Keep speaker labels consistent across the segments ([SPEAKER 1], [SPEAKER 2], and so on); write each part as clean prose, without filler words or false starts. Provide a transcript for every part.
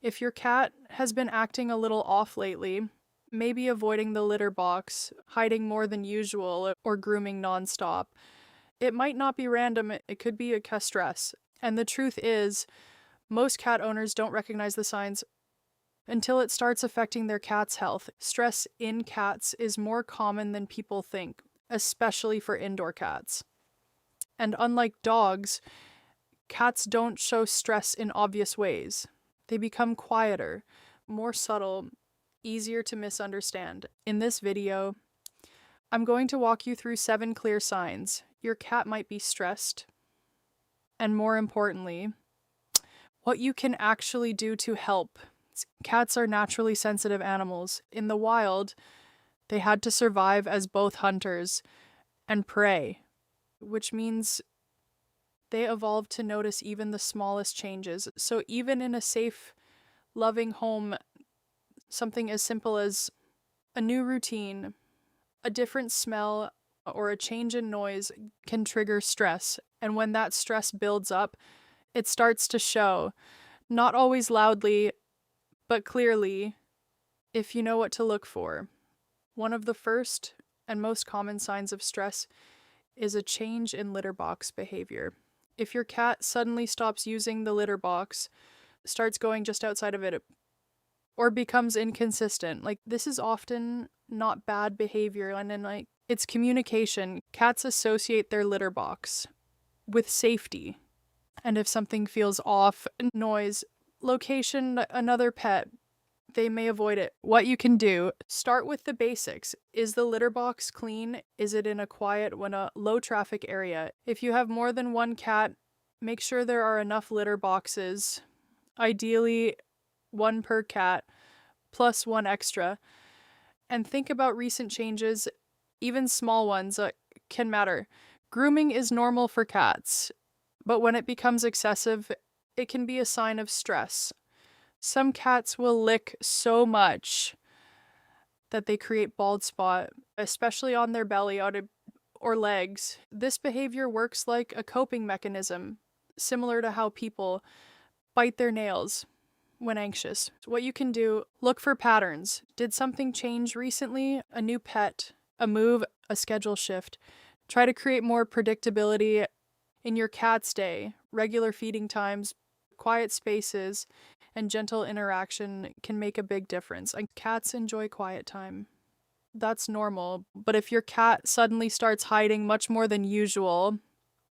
[SPEAKER 1] If your cat has been acting a little off lately, maybe avoiding the litter box, hiding more than usual, or grooming nonstop, it might not be random, it could be a stress. And the truth is, most cat owners don't recognize the signs until it starts affecting their cat's health. Stress in cats is more common than people think, especially for indoor cats. And unlike dogs, cats don't show stress in obvious ways. They become quieter, more subtle, easier to misunderstand. In this video, I'm going to walk you through 7 clear signs your cat might be stressed, and more importantly, what you can actually do to help. Cats are naturally sensitive animals. In the wild, they had to survive as both hunters and prey, which means they evolved to notice even the smallest changes. So even in a safe, loving home, something as simple as a new routine, a different smell, or a change in noise can trigger stress. And when that stress builds up, it starts to show, not always loudly, but clearly, if you know what to look for. One of the first and most common signs of stress is a change in litter box behavior. If your cat suddenly stops using the litter box, starts going just outside of it, or becomes inconsistent, this is often not bad behavior, and then it's communication. Cats associate their litter box with safety. And if something feels off, noise, location, another pet, they may avoid it. What you can do, start with the basics. Is the litter box clean? Is it in a quiet, low traffic area? If you have more than one cat, make sure there are enough litter boxes. Ideally, one per cat, plus one extra. And think about recent changes, even small ones can matter. Grooming is normal for cats, but when it becomes excessive, it can be a sign of stress. Some cats will lick so much that they create bald spot, especially on their belly or legs. This behavior works like a coping mechanism, similar to how people bite their nails when anxious. What you can do, look for patterns. Did something change recently? A new pet, a move, a schedule shift. Try to create more predictability in your cat's day. Regular feeding times, quiet spaces, and gentle interaction can make a big difference. And cats enjoy quiet time. That's normal. But if your cat suddenly starts hiding much more than usual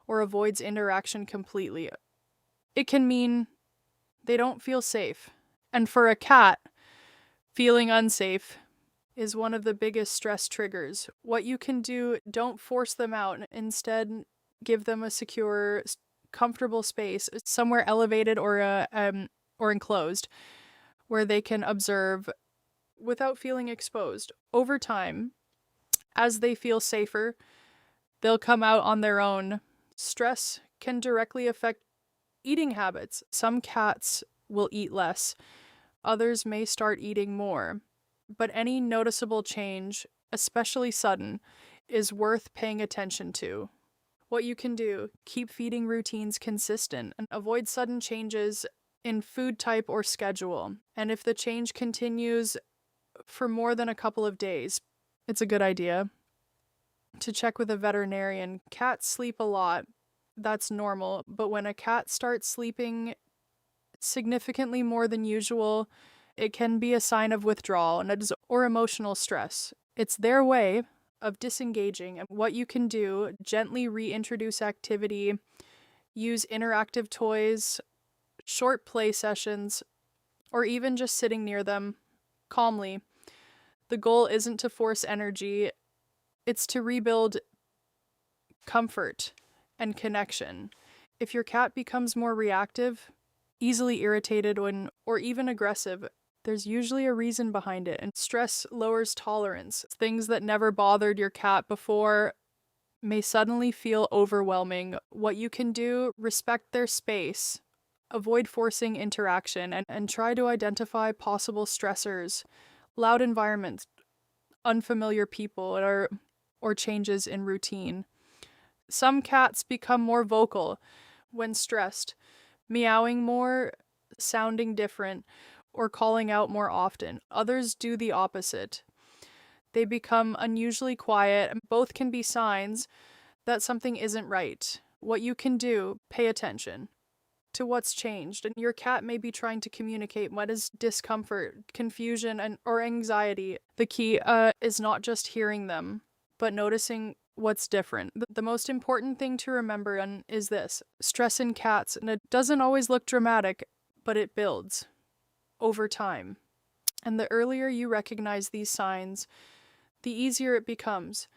[SPEAKER 1] or avoids interaction completely, it can mean they don't feel safe. And for a cat, feeling unsafe is one of the biggest stress triggers. What you can do, don't force them out. Instead, give them a secure, comfortable space, somewhere elevated or enclosed, where they can observe without feeling exposed. Over time, as they feel safer, they'll come out on their own. Stress can directly affect eating habits. Some cats will eat less, others may start eating more. But any noticeable change, especially sudden, is worth paying attention to. What you can do, keep feeding routines consistent and avoid sudden changes in food type or schedule. And if the change continues for more than a couple of days, it's a good idea to check with a veterinarian. Cats sleep a lot. That's normal. But when a cat starts sleeping significantly more than usual, it can be a sign of withdrawal or emotional stress. It's their way of disengaging, and what you can do, gently reintroduce activity, use interactive toys, short play sessions, or even just sitting near them calmly. The goal isn't to force energy, it's to rebuild comfort and connection. If your cat becomes more reactive, easily irritated, or even aggressive, there's usually a reason behind it, and stress lowers tolerance. Things that never bothered your cat before may suddenly feel overwhelming. What you can do, respect their space, avoid forcing interaction, and try to identify possible stressors, loud environments, unfamiliar people, or changes in routine. Some cats become more vocal when stressed, meowing more, sounding different, or calling out more often. Others do the opposite. They become unusually quiet, and both can be signs that something isn't right. What you can do, pay attention to what's changed, and your cat may be trying to communicate what is discomfort, confusion, and or anxiety. The key is not just hearing them, but noticing what's different. The most important thing to remember is this: stress in cats, and it doesn't always look dramatic, but it builds over time. And the earlier you recognize these signs, the easier it becomes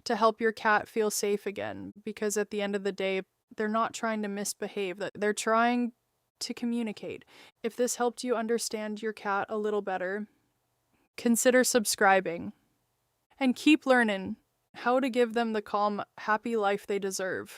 [SPEAKER 1] to help your cat feel safe again, because at the end of the day, they're not trying to misbehave, they're trying to communicate. If this helped you understand your cat a little better, consider subscribing and keep learning how to give them the calm, happy life they deserve.